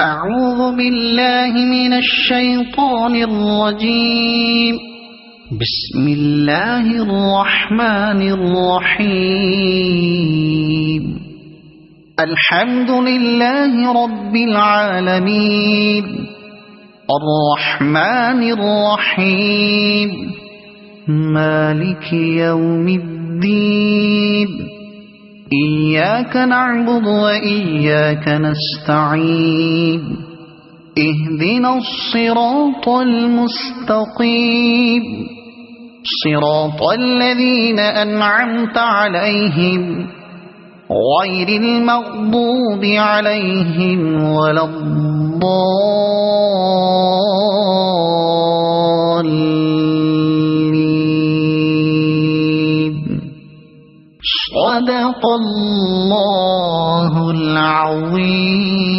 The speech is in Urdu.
أعوذ بالله من الشيطان الرجيم. بسم الله الرحمن الرحيم. الحمد لله رب العالمين الرحمن الرحيم مالك يوم الدين إياك نعبد وإياك نستعين اهدنا الصراط المستقيم صراط الذين أنعمت عليهم غير المغضوب عليهم ولا الضالين. صدق الله العظيم.